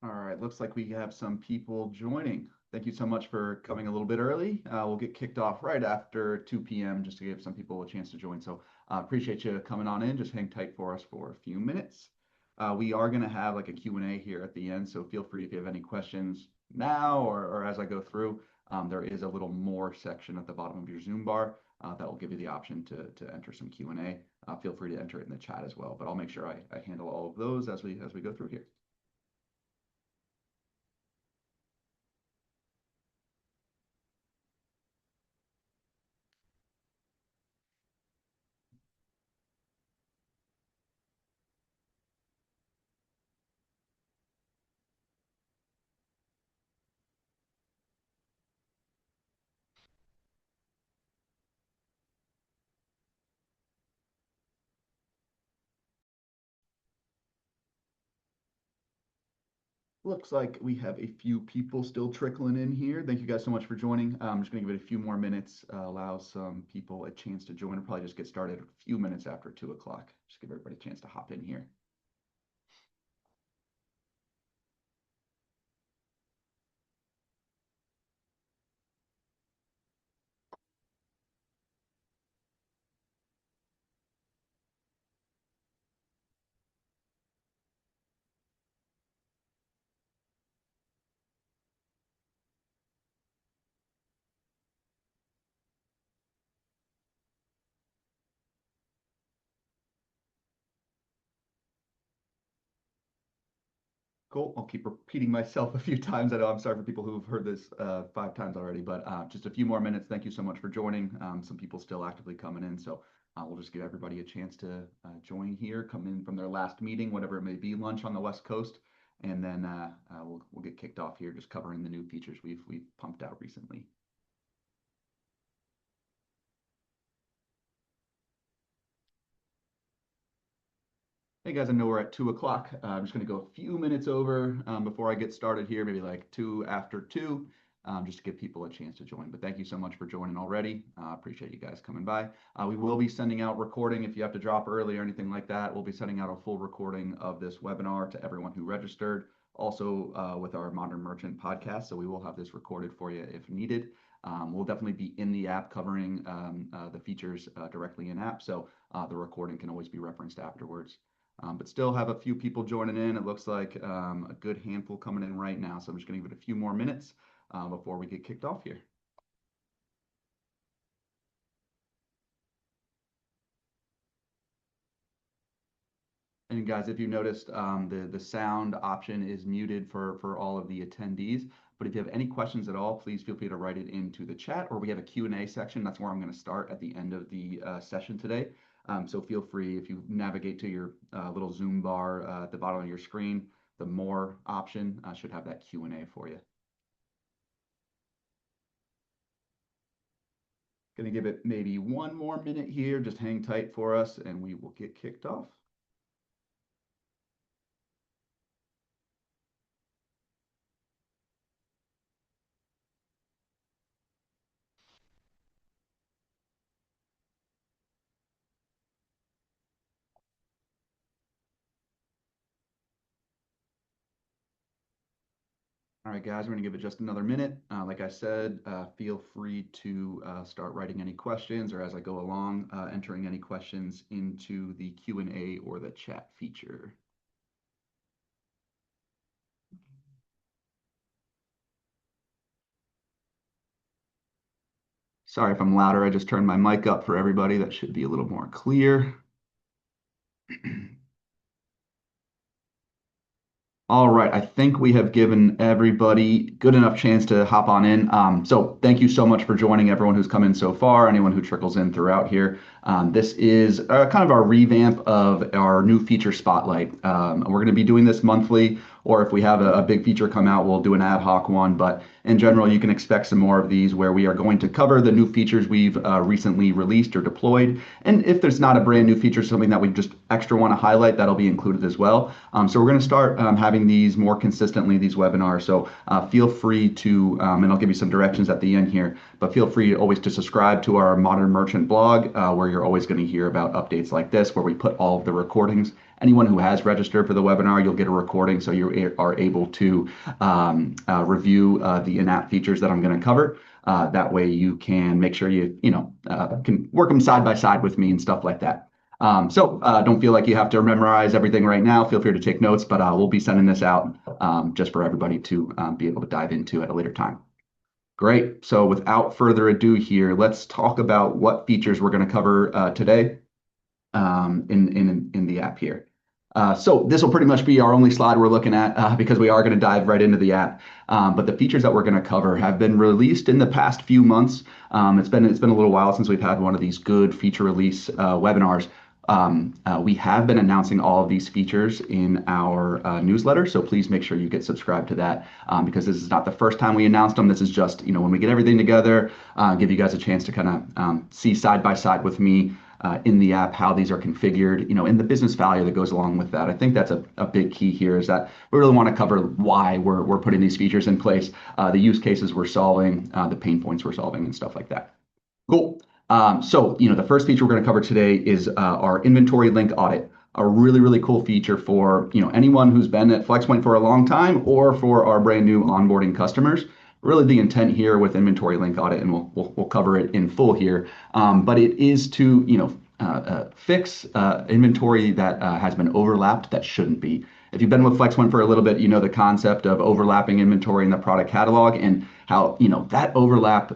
All right, looks like we have some people joining. Thank you so much for coming a little bit early. We'll get kicked off right after 2 p.m. just to give some people a chance to join. So appreciate you coming on in. Just hang tight for us for a few minutes. We are going to have like a Q&A here at the end, so feel free if you have any questions now or as I go through. There is a little more section at the bottom of your Zoom bar that will give you the option to enter some Q&A. Feel free to enter it in the chat as well, but I'll make sure I handle all of those as we go through here. Looks like we have a few people still trickling in here. Thank you guys so much for joining. I'm just going to give it a few more minutes, allow some people a chance to join. We'll probably just get started a few minutes after 2 o'clock. Just give everybody a chance to hop in here. Cool. I'll keep repeating myself a few times. I know I'm sorry for people who've heard this 5 times already, but just a few more minutes. Thank you so much for joining. Some people still actively coming in, so we'll just give everybody a chance to join here, come in from their last meeting, whatever it may be, lunch on the West Coast, and then we'll get kicked off here, just covering the new features we've pumped out recently. Hey guys, I know we're at 2 o'clock. I'm just going to go a few minutes over before I get started here, maybe like 2 after 2, just to give people a chance to join. But thank you so much for joining already. Appreciate you guys coming by. We will be sending out recording if you have to drop early or anything like that. We'll be sending out a full recording of this webinar to everyone who registered, also with our Modern Merchant podcast. So we will have this recorded for you if needed. We'll definitely be in the app covering the features directly in app. So the recording can always be referenced afterwards. But still have a few people joining in. It looks like a good handful coming in right now. So I'm just going to give it a few more minutes before we get kicked off here. And guys, if you noticed, the sound option is muted for all of the attendees. But if you have any questions at all, please feel free to write it into the chat, or we have a Q&A section. That's where I'm going to start at the end of the session today. So feel free, if you navigate to your little Zoom bar at the bottom of your screen, the more option should have that Q&A for you. Going to give it maybe one more minute here. Just hang tight for us and we will get kicked off. All right, guys, we're going to give it just another minute. Like I said, feel free to start writing any questions, or as I go along, entering any questions into the Q&A or the chat feature. Sorry if I'm louder. I just turned my mic up for everybody. That should be a little more clear. All right, I think we have given everybody good enough chance to hop on in. So thank you so much for joining, everyone who's come in so far, anyone who trickles in throughout here. This is kind of our revamp of our new feature spotlight. We're going to be doing this monthly, or if we have a big feature come out, we'll do an ad hoc one. But in general, you can expect some more of these where we are going to cover the new features we've recently released or deployed. And if there's not a brand new feature, something that we just extra want to highlight, that'll be included as well. So we're going to start having these more consistently, these webinars. So feel free to, and I'll give you some directions at the end here, but feel free always to subscribe to our Modern Merchant blog, where you're always going to hear about updates like this, where we put all of the recordings anyone who has registered for the webinar, you'll get a recording so you are able to review the in-app features that I'm going to cover. That way you can make sure can work them side by side with me and stuff like that. Don't feel like you have to memorize everything right now. Feel free to take notes, but we'll be sending this out just for everybody to be able to dive into at a later time. Great. So without further ado here, let's talk about what features we're going to cover today in the app here. So this will pretty much be our only slide we're looking at because we are going to dive right into the app. But the features that we're going to cover have been released in the past few months. It's been a little while since we've had one of these good feature release webinars. We have been announcing all of these features in our newsletter, so please make sure you get subscribed to that because this is not the first time we announced them. This is just when we get everything together, give you guys a chance to kind of see side by side with me in the app how these are configured, and the business value that goes along with that. I think that's a big key here is that we really want to cover why we're putting these features in place, the use cases we're solving, the pain points we're solving, and stuff like that. Cool. The first feature we're going to cover today is our inventory link audit, a really, really cool feature for anyone who's been at Flxpoint for a long time or for our brand new onboarding customers. Really the intent here with inventory link audit, and we'll cover it in full here, but it is to fix inventory that has been overlapped that shouldn't be. If you've been with Flxpoint for a little bit, you know the concept of overlapping inventory in the product catalog and how that overlap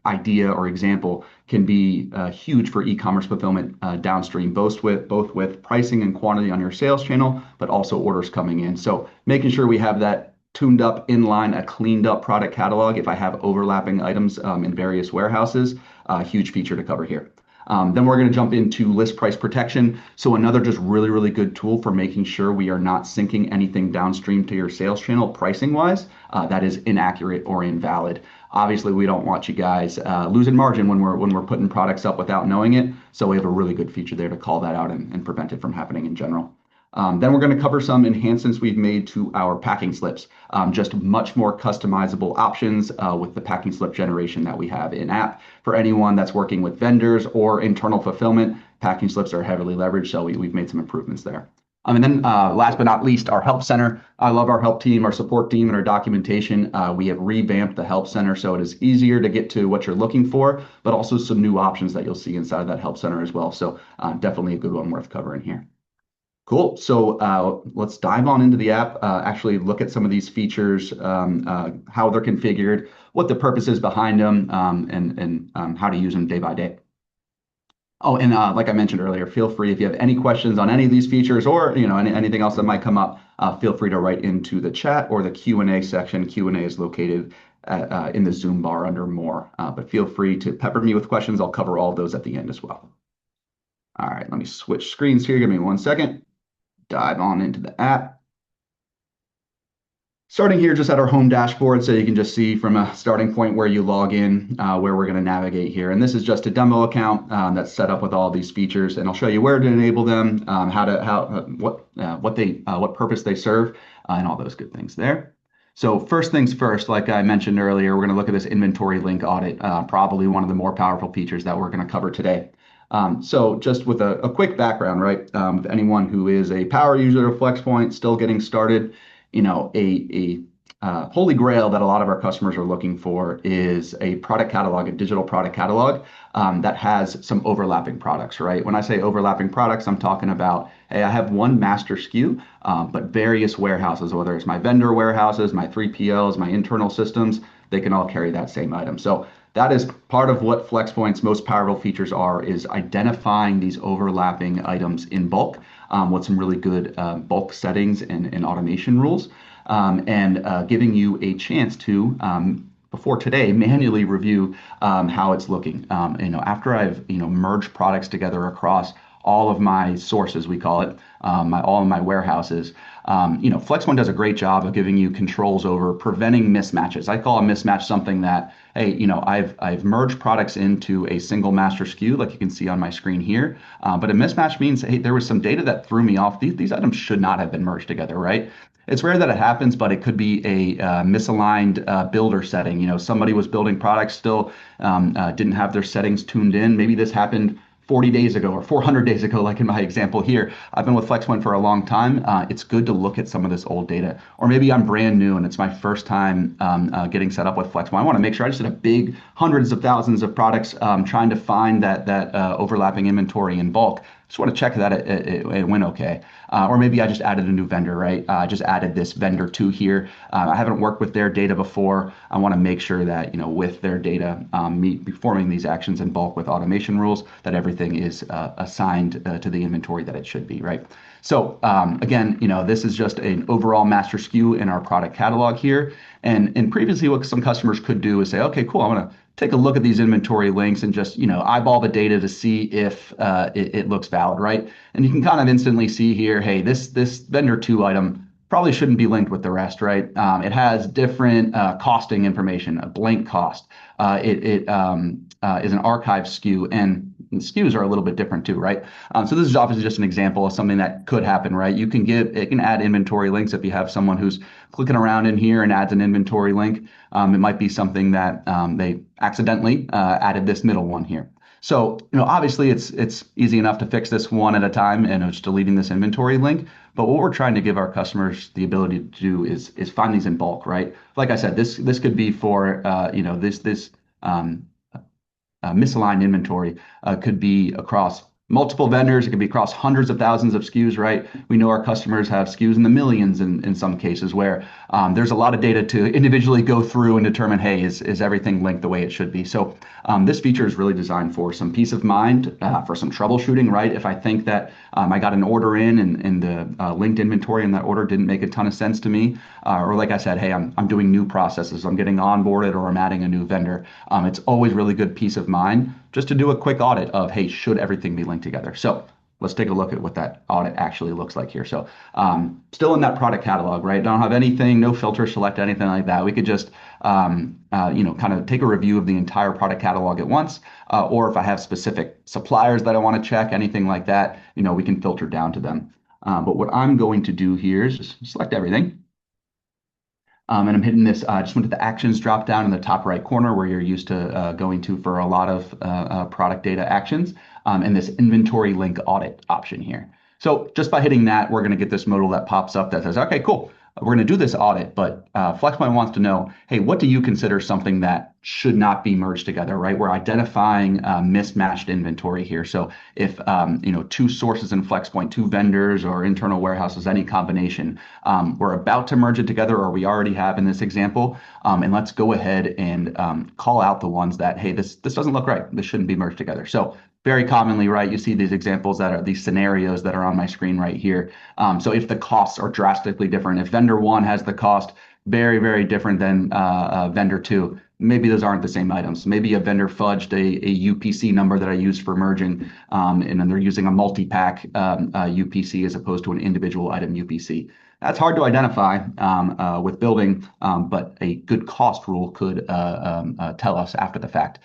idea or example can be huge for e-commerce fulfillment downstream, both with pricing and quantity on your sales channel, but also orders coming in. So making sure we have that tuned up, in line, a cleaned up product catalog if I have overlapping items in various warehouses, a huge feature to cover here. Then we're going to jump into list price protection. So another just really, really good tool for making sure we are not syncing anything downstream to your sales channel pricing wise that is inaccurate or invalid. Obviously, we don't want you guys losing margin when we're putting products up without knowing it. So we have a really good feature there to call that out and prevent it from happening in general. Then we're going to cover some enhancements we've made to our packing slips, just much more customizable options with the packing slip generation that we have in app. For anyone that's working with vendors or internal fulfillment, packing slips are heavily leveraged, so we've made some improvements there. And then last but not least, our help center. I love our help team, our support team, and our documentation. We have revamped the help center so it is easier to get to what you're looking for, but also some new options that you'll see inside of that help center as well. So definitely a good one worth covering here. Cool. So let's dive on into the app, actually look at some of these features, how they're configured, what the purpose is behind them, and how to use them day by day. Oh, and like I mentioned earlier, feel free if you have any questions on any of these features or anything else that might come up, feel free to write into the chat or the Q&A section. Q&A is located in the Zoom bar under More, but feel free to pepper me with questions. I'll cover all of those at the end as well. All right, let me switch screens here. Give me 1 second. Dive on into the app. Starting here just at our home dashboard, so you can just see from a starting point where you log in, where we're going to navigate here. And this is just a demo account that's set up with all these features, and I'll show you where to enable them, what purpose they serve, and all those good things there. So first things first, like I mentioned earlier, we're going to look at this inventory link audit, probably one of the more powerful features that we're going to cover today. So just with a quick background, right? With anyone who is a power user of Flxpoint, still getting started, a holy grail that a lot of our customers are looking for is a product catalog, a digital product catalog that has some overlapping products, right? When I say overlapping products, I'm talking about, hey, I have one master SKU, but various warehouses, whether it's my vendor warehouses, my 3PLs, my internal systems, they can all carry that same item. So that is part of what Flxpoint's most powerful features are, is identifying these overlapping items in bulk with some really good bulk settings and automation rules, and giving you a chance to, before today, manually review how it's looking. After I've merged products together across all of my sources, we call it, all of my warehouses. Flxpoint does a great job of giving you controls over preventing mismatches. I call a mismatch something that, hey, I've merged products into a single master SKU, like you can see on my screen here. But a mismatch means, hey, there was some data that threw me off. These items should not have been merged together, right? It's rare that it happens, but it could be a misaligned builder setting. Somebody was building products, still didn't have their settings tuned in. Maybe this happened 40 days ago or 400 days ago, like in my example here. I've been with Flexpoint for a long time. It's good to look at some of this old data. Or maybe I'm brand new and it's my first time getting set up with Flexpoint. I want to make sure I just did a big hundreds of thousands of products trying to find that overlapping inventory in bulk. Just want to check that it went okay. Or maybe I just added a new vendor, right? I just added this vendor two here. I haven't worked with their data before. I want to make sure that, with their data, me performing these actions in bulk with automation rules, that everything is assigned to the inventory that it should be, right? So again, this is just an overall master SKU in our product catalog here. And previously, what some customers could do is say, okay, cool, I'm going to take a look at these inventory links and just, eyeball the data to see if it looks valid, right? And you can kind of instantly see here, hey, this vendor two item probably shouldn't be linked with the rest, right? It has different costing information, a blank cost. It is an archive SKU, and SKUs are a little bit different too, right? So this is obviously just an example of something that could happen, right? It can add inventory links if you have someone who's clicking around in here and adds an inventory link. It might be something that they accidentally added this middle one here. So, obviously it's easy enough to fix this one at a time and just deleting this inventory link. But what we're trying to give our customers the ability to do is find these in bulk, right? Like I said, this could be for this misaligned inventory could be across multiple vendors. It could be across hundreds of thousands of SKUs, right? We know our customers have SKUs in the millions in some cases where there's a lot of data to individually go through and determine, hey, is everything linked the way it should be? So this feature is really designed for some peace of mind, for some troubleshooting, right? If I think that I got an order in and the linked inventory in that order didn't make a ton of sense to me, or like I said, hey, I'm doing new processes, I'm getting onboarded, or I'm adding a new vendor. It's always really good peace of mind just to do a quick audit of, hey, should everything be linked together? So let's take a look at what that audit actually looks like here. So still in that product catalog, right? Don't have anything, no filter select, anything like that. We could just, kind of take a review of the entire product catalog at once. Or if I have specific suppliers that I want to check, anything like that, we can filter down to them. But what I'm going to do here is just select everything. And I'm hitting this, just went to the actions drop down in the top right corner where you're used to going to for a lot of product data actions, and this inventory link audit option here. So just by hitting that, we're going to get this modal that pops up that says, okay, cool. We're going to do this audit, but Flexpoint wants to know, hey, what do you consider something that should not be merged together, right? We're identifying mismatched inventory here. So if, two sources in Flexpoint, two vendors or internal warehouses, any combination, we're about to merge it together, or we already have in this example, and let's go ahead and call out the ones that, hey, this doesn't look right. This shouldn't be merged together. So very commonly, right, you see these examples that are these scenarios that are on my screen right here. So if the costs are drastically different, if vendor one has the cost very, very different than vendor two, maybe those aren't the same items. Maybe a vendor fudged a UPC number that I used for merging, and then they're using a multi-pack UPC as opposed to an individual item UPC. That's hard to identify with building, but a good cost rule could tell us after the fact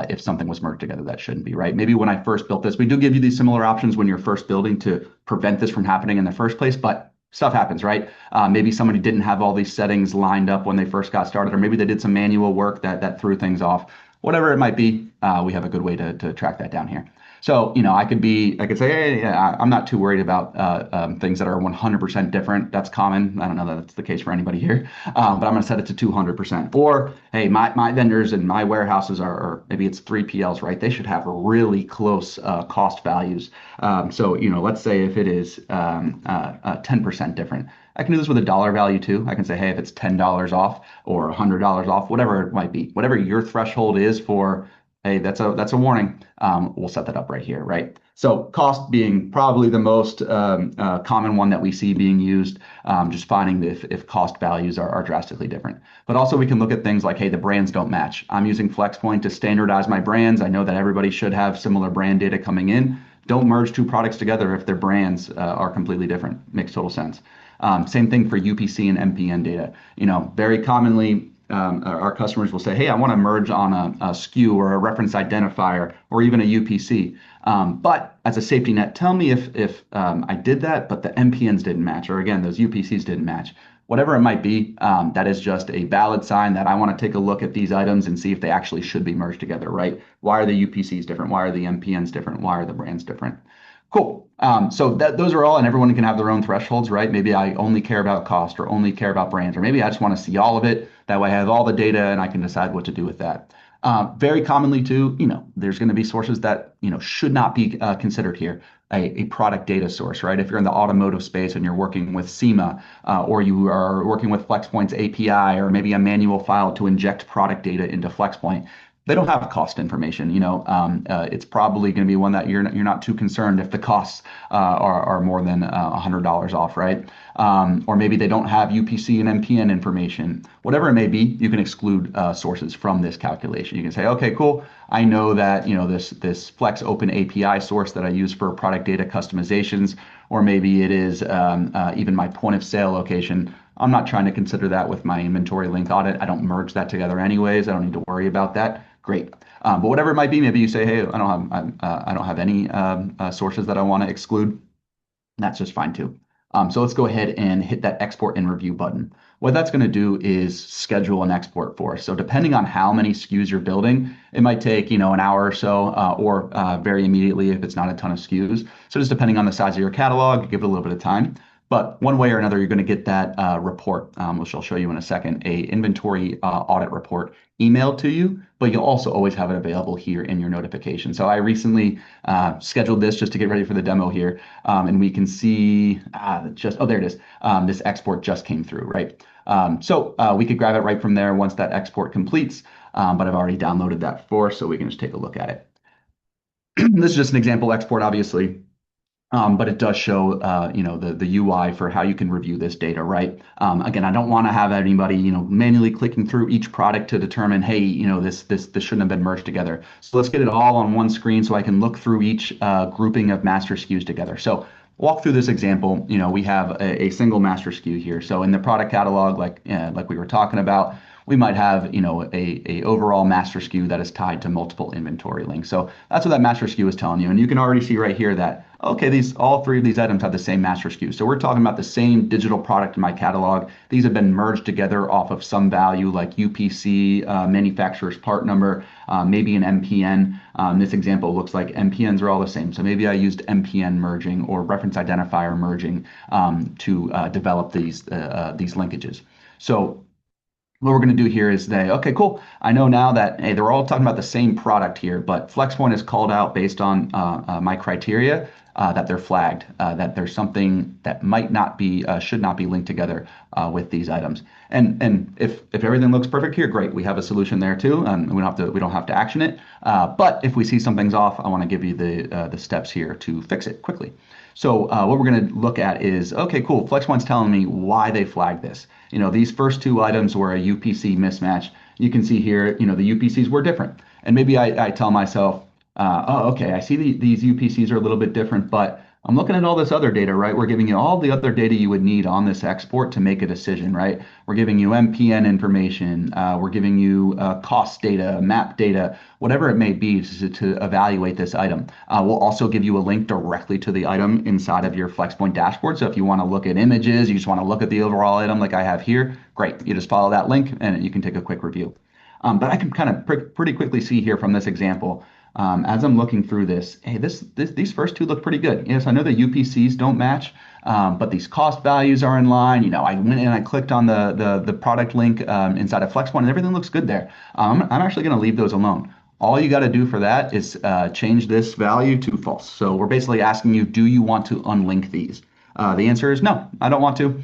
if something was merged together that shouldn't be, right? Maybe when I first built this, we do give you these similar options when you're first building to prevent this from happening in the first place, but stuff happens, right? Maybe somebody didn't have all these settings lined up when they first got started, or maybe they did some manual work that threw things off. Whatever it might be, we have a good way to track that down here. So, I could say, hey, I'm not too worried about things that are 100% different. That's common. I don't know that that's the case for anybody here, but I'm going to set it to 200%. Or, hey, my vendors and my warehouses or maybe it's 3PLs, right? They should have really close cost values. So, let's say if it is 10% different. I can do this with a dollar value too. I can say, hey, if it's $10 off or $100 off, whatever it might be, whatever your threshold is for, hey, that's a warning. We'll set that up right here, right? So cost being probably the most common one that we see being used, just finding if cost values are drastically different. But also we can look at things like, hey, the brands don't match. I'm using Flexpoint to standardize my brands. I know that everybody should have similar brand data coming in. Don't merge two products together if their brands are completely different. Makes total sense. Same thing for UPC and MPN data. Very commonly, our customers will say, hey, I want to merge on a SKU or a reference identifier or even a UPC. But as a safety net, tell me if I did that, but the MPNs didn't match, or again, those UPCs didn't match. whatever it might be, that is just a valid sign that I want to take a look at these items and see if they actually should be merged together, right? Why are the UPCs different? Why are the MPNs different? Why are the brands different? Cool. So those are all, and everyone can have their own thresholds, right? Maybe I only care about cost or only care about brands, or maybe I just want to see all of it. That way I have all the data and I can decide what to do with that. Very commonly too, there's going to be sources that, should not be considered here. A product data source, right? If you're in the automotive space and you're working with SEMA, or you are working with Flexpoint's API, or maybe a manual file to inject product data into Flexpoint, they don't have cost information. It's probably going to be one that you're not too concerned if the costs are more than $100 off, right? Or maybe they don't have UPC and MPN information. Whatever it may be, you can exclude sources from this calculation. You can say, okay, cool. I know that this Flex Open API source that I use for product data customizations, or maybe it is even my point of sale location. I'm not trying to consider that with my inventory link audit. I don't merge that together anyways. I don't need to worry about that. Great. But whatever it might be, maybe you say, hey, I don't have any sources that I want to exclude. That's just fine too. So let's go ahead and hit that export and review button. What that's going to do is schedule an export for us. So depending on how many SKUs you're building, it might take an hour or so, or very immediately if it's not a ton of SKUs. So just depending on the size of your catalog, give it a little bit of time. But one way or another, you're going to get that report, which I'll show you in a second, a inventory audit report emailed to you, but you'll also always have it available here in your notification. So I recently scheduled this just to get ready for the demo here, and we can see oh, there it is. This export just came through, right? So we could grab it right from there once that export completes, but I've already downloaded that for, so we can just take a look at it. This is just an example export, obviously. But it does show, the UI for how you can review this data, right? Again, I don't want to have anybody, manually clicking through each product to determine, hey, this shouldn't have been merged together. So let's get it all on one screen so I can look through each grouping of master SKUs together. So walk through this example. We have a single master SKU here. So in the product catalog, like we were talking about, we might have, a overall master SKU that is tied to multiple inventory links. So that's what that master SKU is telling you. And you can already see right here that, okay, all three of these items have the same master SKU. So we're talking about the same digital product in my catalog. These have been merged together off of some value like UPC, manufacturer's part number, maybe an MPN. In this example looks like MPNs are all the same. So maybe I used MPN merging or reference identifier merging to develop these linkages. So what we're going to do here is say, okay, cool. I know now that, hey, they're all talking about the same product here, but Flexpoint is called out based on my criteria that they're flagged, that there's something that might not be, should not be linked together with these items. And if everything looks perfect here, great. We have a solution there too, and we don't have to action it. But if we see something's off, I want to give you the steps here to fix it quickly. So what we're going to look at is, okay, cool. Flexpoint's telling me why they flagged this. These first two items were a UPC mismatch. You can see here, the UPCs were different. And maybe I tell myself, oh, okay, I see these UPCs are a little bit different, but I'm looking at all this other data, right? We're giving you all the other data you would need on this export to make a decision, right? We're giving you MPN information. We're giving you cost data, map data, whatever it may be to evaluate this item. We'll also give you a link directly to the item inside of your Flexpoint dashboard. So if you want to look at images, you just want to look at the overall item like I have here, great. You just follow that link and you can take a quick review. But I can kind of pretty quickly see here from this example, as I'm looking through this, hey, these first two look pretty good. Yes, I know the UPCs don't match, but these cost values are in line. I went and I clicked on the product link inside of Flexpoint, and everything looks good there. I'm actually going to leave those alone. All you got to do for that is change this value to false. So we're basically asking you, do you want to unlink these? The answer is no, I don't want to.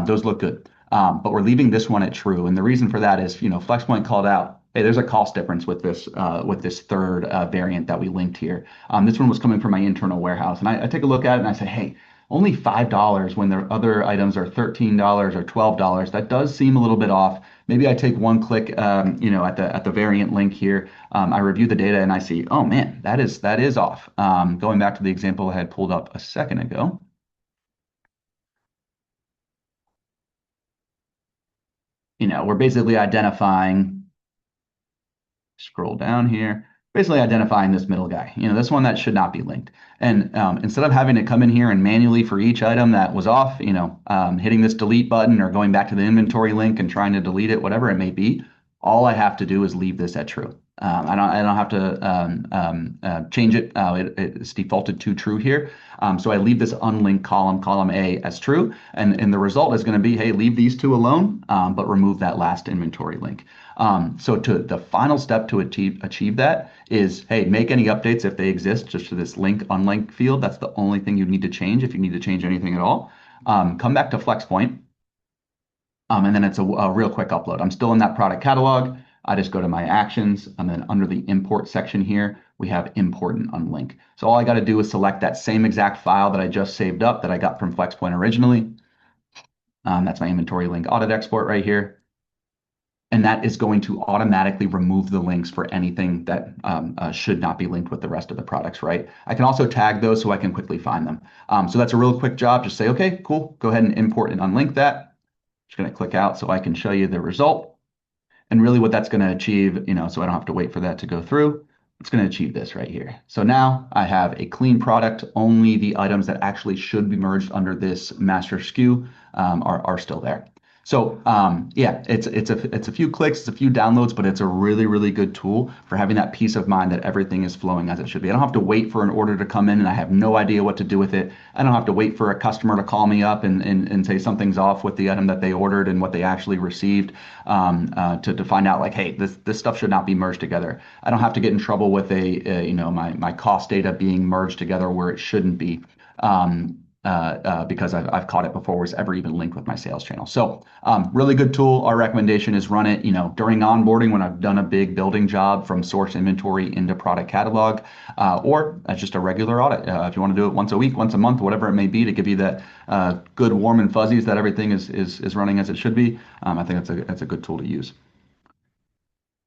Those look good. But we're leaving this one at true. And the reason for that is, Flexpoint called out, hey, there's a cost difference with this third variant that we linked here. This one was coming from my internal warehouse. And I take a look at it and I say, hey, only $5 when the other items are $13 or $12. That does seem a little bit off. Maybe I take one click, at the variant link here. I review the data and I see, oh man, that is off. Going back to the example I had pulled up a second ago. We're basically identifying, scroll down here. basically identifying this middle guy, this one that should not be linked. And instead of having to come in here and manually for each item that was off, hitting this delete button or going back to the inventory link and trying to delete it, whatever it may be, all I have to do is leave this at true. I don't have to change it. It's defaulted to true here. So I leave this unlinked column A as true, and the result is going to be, hey, leave these two alone, but remove that last inventory link. So the final step to achieve that is, hey, make any updates if they exist just to this link unlink field. That's the only thing you need to change if you need to change anything at all. Come back to Flexpoint, and then it's a real quick upload. I'm still in that product catalog. I just go to my actions, and then under the import section here, we have import and unlink. So all I got to do is select that same exact file that I just saved up that I got from Flexpoint originally. That's my inventory link audit export right here. And that is going to automatically remove the links for anything that should not be linked with the rest of the products, right? I can also tag those so I can quickly find them. So that's a real quick job. Just say, okay, cool, go ahead and import and unlink that. Just gonna click out so I can show you the result. And really what that's gonna achieve, so I don't have to wait for that to go through, it's gonna achieve this right here. So now I have a clean product. Only the items that actually should be merged under this master SKU are still there. So yeah, it's a few clicks, it's a few downloads, but it's a really, really good tool for having that peace of mind that everything is flowing as it should be. I don't have to wait for an order to come in and I have no idea what to do with it. I don't have to wait for a customer to call me up and say something's off with the item that they ordered and what they actually received to find out like, hey, this stuff should not be merged together. I don't have to get in trouble with my cost data being merged together where it shouldn't be. Because I've caught it before was ever even linked with my sales channel. So really good tool. Our recommendation is run it, during onboarding when I've done a big building job from source inventory into product catalog, or as just a regular audit. If you want to do it once a week, once a month, whatever it may be to give you that good warm and fuzzies that everything is running as it should be. I think that's a good tool to use.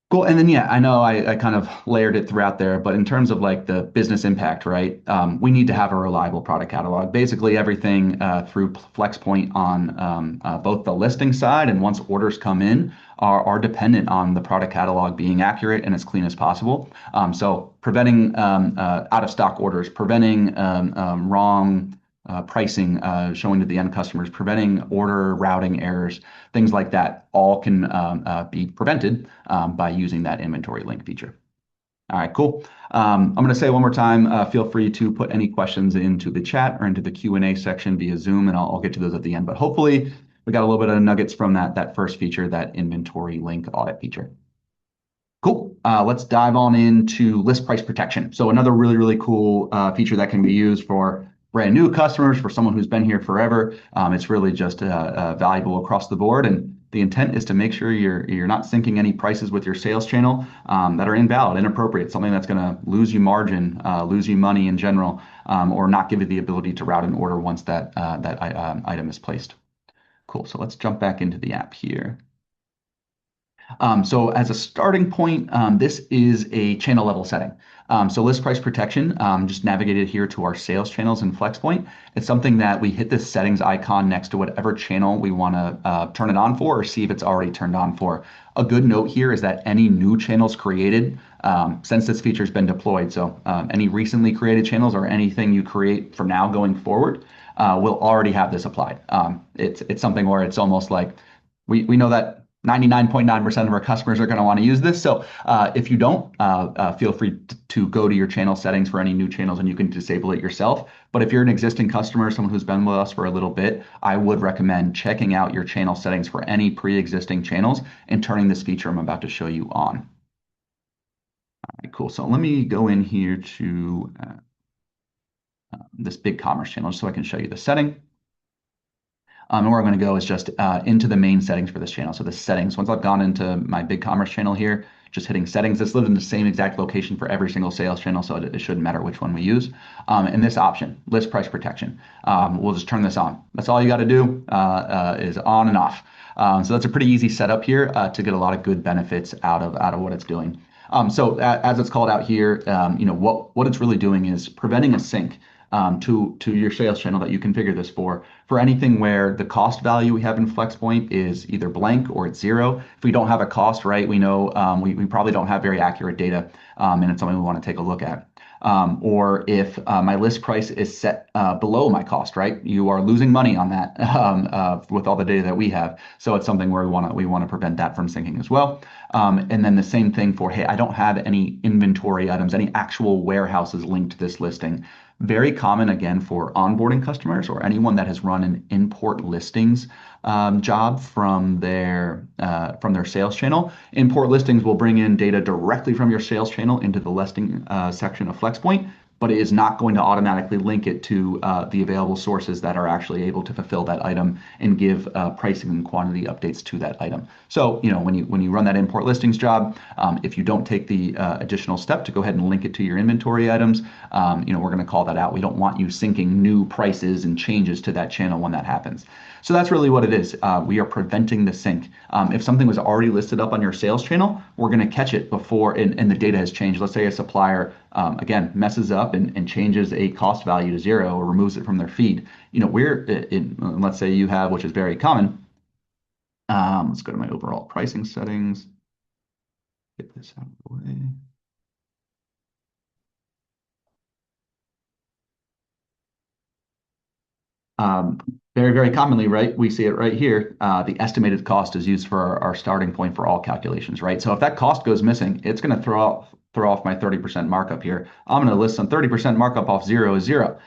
Cool. And then, yeah, I know I kind of layered it throughout there, but in terms of like the business impact, right? We need to have a reliable product catalog. Basically, everything through Flexpoint on both the listing side and once orders come in are dependent on the product catalog being accurate and as clean as possible. So preventing out of stock orders, preventing wrong pricing showing to the end customers, preventing order routing errors, things like that, all can be prevented by using that inventory link feature. All right, cool. I'm going to say one more time, feel free to put any questions into the chat or into the Q&A section via Zoom, and I'll get to those at the end. But hopefully we got a little bit of nuggets from that first feature, that inventory link audit feature. Cool. Let's dive on into list price protection. So another really, really cool feature that can be used for brand new customers, for someone who's been here forever. It's really just valuable across the board. And the intent is to make sure you're not syncing any prices with your sales channel that are invalid, inappropriate, something that's going to lose you margin, lose you money in general, or not give you the ability to route an order once that item is placed. Cool. So let's jump back into the app here. So as a starting point, this is a channel level setting. So list price protection, just navigated here to our sales channels in Flexpoint. It's something that we hit this settings icon next to whatever channel we want to turn it on for or see if it's already turned on for. A good note here is that any new channels created since this feature has been deployed, so any recently created channels or anything you create from now going forward will already have this applied. It's something where it's almost like we know that 99.9% of our customers are going to want to use this. So if you don't, feel free to go to your channel settings for any new channels and you can disable it yourself. But if you're an existing customer, someone who's been with us for a little bit, I would recommend checking out your channel settings for any pre-existing channels and turning this feature I'm about to show you on. All right, cool. So let me go in here to this BigCommerce channel so I can show you the setting. And where I'm going to go is just into the main settings for this channel. So the settings, once I've gone into my BigCommerce channel here, just hitting settings. This lives in the same exact location for every single sales channel, so it shouldn't matter which one we use. And this option, list price protection, we'll just turn this on. That's all you got to do is on and off. So that's a pretty easy setup here to get a lot of good benefits out of what it's doing. So as it's called out here, what it's really doing is preventing a sync to your sales channel that you configure this for anything where the cost value we have in Flexpoint is either blank or it's zero. If we don't have a cost, right, we know we probably don't have very accurate data, and it's something we want to take a look at. Or if my list price is set below my cost, right? You are losing money on that with all the data that we have. So it's something where we want to prevent that from syncing as well. And then the same thing for, hey, I don't have any inventory items, any actual warehouses linked to this listing. Very common again for onboarding customers or anyone that has run an import listings job from their sales channel. Import listings will bring in data directly from your sales channel into the listing section of Flexpoint, but it is not going to automatically link it to the available sources that are actually able to fulfill that item and give pricing and quantity updates to that item. So, when you run that import listings job, if you don't take the additional step to go ahead and link it to your inventory items, we're going to call that out. We don't want you syncing new prices and changes to that channel when that happens. So that's really what it is. We are preventing the sync. If something was already listed up on your sales channel, we're going to catch it before and the data has changed. Let's say a supplier, again, messes up and changes a cost value to zero or removes it from their feed. Let's say you have, which is very common. Let's go to my overall pricing settings. Get this out of the way. Very, very commonly, right? We see it right here. The estimated cost is used for our starting point for all calculations, right? So if that cost goes missing, it's going to throw off my 30% markup here. I'm going to list some 30% markup off zero is zero.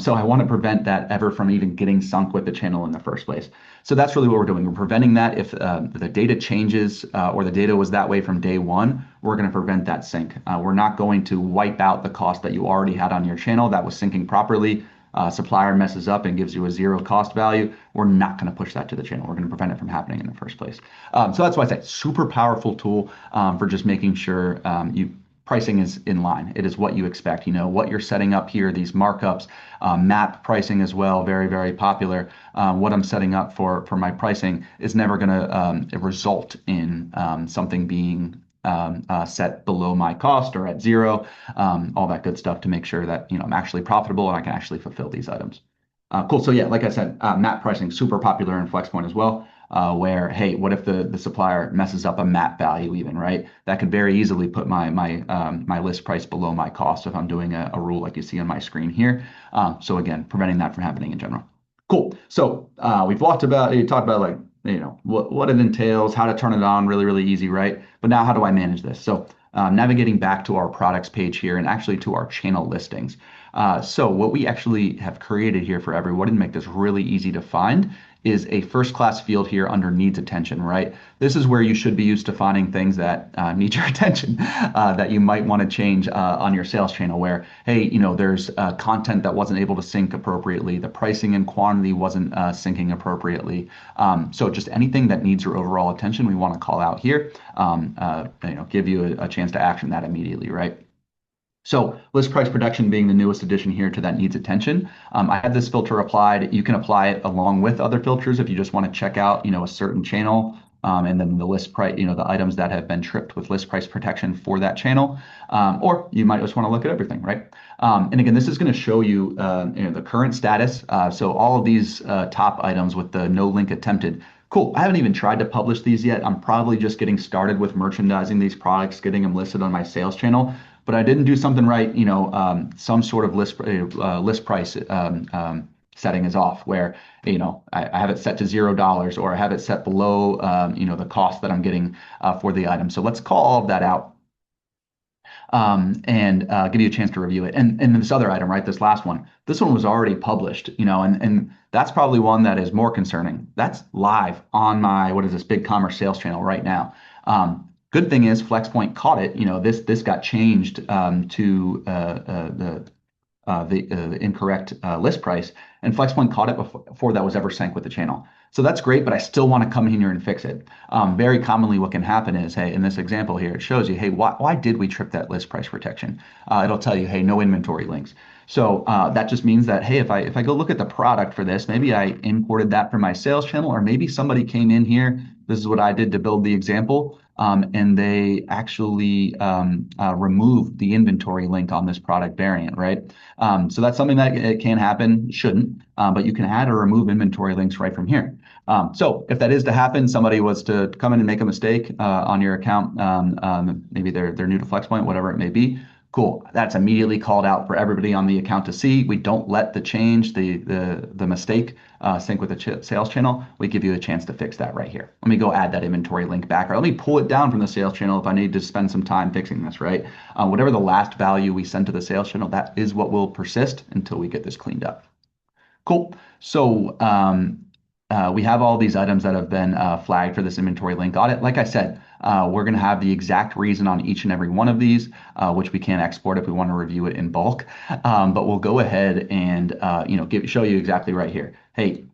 So I want to prevent that ever from even getting sunk with the channel in the first place. So that's really what we're doing. We're preventing that. If the data changes or the data was that way from day one, we're going to prevent that sync. We're not going to wipe out the cost that you already had on your channel that was syncing properly. Supplier messes up and gives you a zero cost value, we're not going to push that to the channel. We're going to prevent it from happening in the first place. So that's why I say super powerful tool for just making sure pricing is in line. It is what you expect. What you're setting up here, these markups, map pricing as well, very, very popular. What I'm setting up for my pricing is never going to result in something being set below my cost or at zero, all that good stuff to make sure that I'm actually profitable and I can actually fulfill these items. Cool. So yeah, like I said, map pricing super popular in Flexpoint as well. Where hey, what if the supplier messes up a map value even, right? That could very easily put my list price below my cost if I'm doing a rule like you see on my screen here. So again, preventing that from happening in general. Cool. So we've talked about like what it entails, how to turn it on, really, really easy, right? But now how do I manage this? So navigating back to our products page here and actually to our channel listings. So what we actually have created here for everyone to make this really easy to find is a first class field here under needs attention, right? This is where you should be used to finding things that need your attention that you might want to change on your sales channel where, hey, there's content that wasn't able to sync appropriately. The pricing and quantity wasn't syncing appropriately. So just anything that needs your overall attention, we want to call out here, give you a chance to action that immediately, right? So list price protection being the newest addition here to that needs attention. I have this filter applied. You can apply it along with other filters if you just want to check out, a certain channel, and then the list price, the items that have been tripped with list price protection for that channel. Or you might just want to look at everything, right? And again, this is going to show you, the current status. So all of these top items with the no link attempted. Cool. I haven't even tried to publish these yet. I'm probably just getting started with merchandising these products, getting them listed on my sales channel. But I didn't do something right, some sort of list price setting is off where, I have it set to $0 or I have it set below, the cost that I'm getting for the item. So let's call all of that out and give you a chance to review it. And this other item, right, this last one, this one was already published, and that's probably one that is more concerning. That's live on my, big commerce sales channel right now. Good thing is Flexpoint caught it. This got changed to the incorrect list price, and Flexpoint caught it before that was ever synced with the channel. So that's great, but I still want to come in here and fix it. Very commonly, what can happen is, hey, in this example here, it shows you, hey, why did we trip that list price protection? It'll tell you, hey, no inventory links. So that just means that, hey, if I go look at the product for this, maybe I imported that from my sales channel, or maybe somebody came in here. This is what I did to build the example. and they actually removed the inventory link on this product variant, right? So that's something that it can happen, shouldn't, but you can add or remove inventory links right from here. So if that is to happen, somebody was to come in and make a mistake on your account, maybe they're new to Flexpoint, whatever it may be. Cool. That's immediately called out for everybody on the account to see. We don't let the change, the mistake, sync with the sales channel. We give you a chance to fix that right here. Let me go add that inventory link back, or let me pull it down from the sales channel if I need to spend some time fixing this, right? Whatever the last value we send to the sales channel, that is what will persist until we get this cleaned up. Cool. So we have all these items that have been flagged for this inventory link audit. Like I said, we're going to have the exact reason on each and every one of these, which we can export if we want to review it in bulk. But we'll go ahead and show you exactly right here. Hey,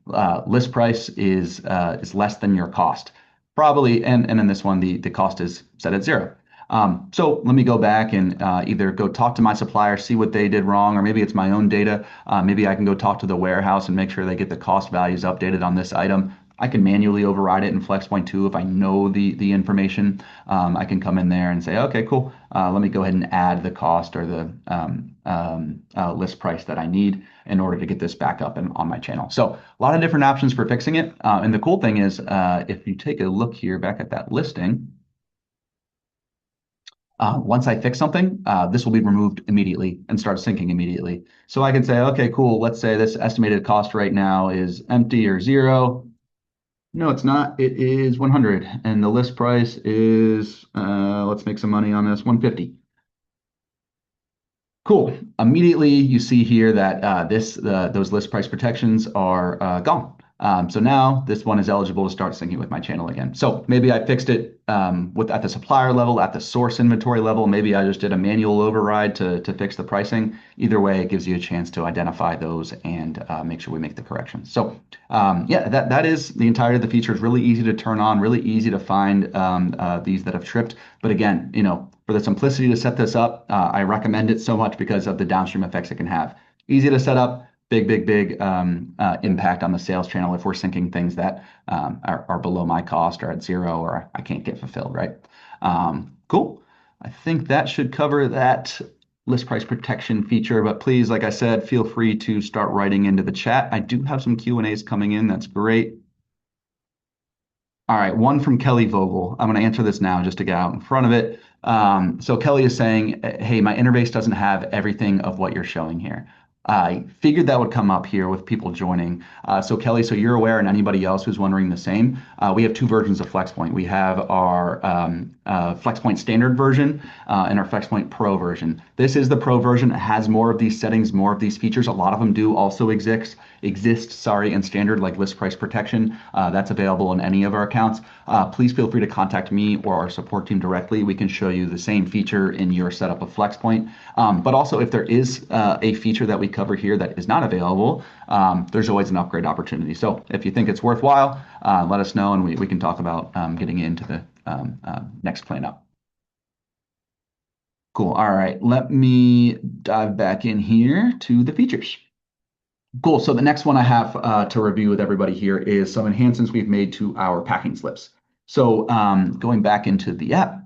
list price is less than your cost. Probably, and in this one, the cost is set at 0. So let me go back and either go talk to my supplier, see what they did wrong, or maybe it's my own data. Maybe I can go talk to the warehouse and make sure they get the cost values updated on this item. I can manually override it in Flexpoint too if I know the information. I can come in there and say, okay, cool. Let me go ahead and add the cost or the list price that I need in order to get this back up and on my channel. So a lot of different options for fixing it. And the cool thing is, if you take a look here back at that listing, once I fix something, this will be removed immediately and start syncing immediately. So I can say, okay, cool. Let's say this estimated cost right now is empty or 0. No, it's not. It is 100. And the list price is, let's make some money on this, 150. Cool. Immediately, you see here that those list price protections are gone. So now this one is eligible to start syncing with my channel again. So maybe I fixed it at the supplier level, at the source inventory level. Maybe I just did a manual override to fix the pricing. Either way, it gives you a chance to identify those and make sure we make the corrections. So yeah, that is the entirety of the feature. It's really easy to turn on, really easy to find these that have tripped. But again, for the simplicity to set this up, I recommend it so much because of the downstream effects it can have. Easy to set up, big impact on the sales channel if we're syncing things that are below my cost or at 0 or I can't get fulfilled, right? Cool. I think that should cover that list price protection feature, but please, like I said, feel free to start writing into the chat. I do have some Q&As coming in. That's great. All right, one from Kelly Vogel. I'm going to answer this now just to get out in front of it. So Kelly is saying, hey, my interface doesn't have everything of what you're showing here. I figured that would come up here with people joining. So Kelly, so you're aware, and anybody else who's wondering the same, we have 2 versions of Flexpoint. We have our Flexpoint standard version and our Flexpoint Pro version. This is the Pro version. It has more of these settings, more of these features. A lot of them do also exist in standard, like list price protection. That's available in any of our accounts. Please feel free to contact me or our support team directly. We can show you the same feature in your setup of Flexpoint. But also, if there is a feature that we cover here that is not available, there's always an upgrade opportunity. So if you think it's worthwhile, let us know and we can talk about getting into the next plan up. Cool. All right. Let me dive back in here to the features. Cool. So the next one I have to review with everybody here is some enhancements we've made to our packing slips. So going back into the app,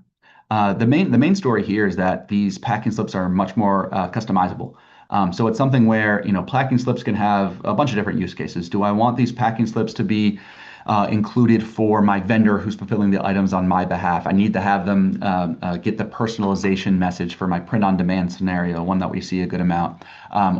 the main story here is that these packing slips are much more customizable. So it's something where packing slips can have a bunch of different use cases. Do I want these packing slips to be included for my vendor who's fulfilling the items on my behalf? I need to have them get the personalization message for my print-on-demand scenario, one that we see a good amount.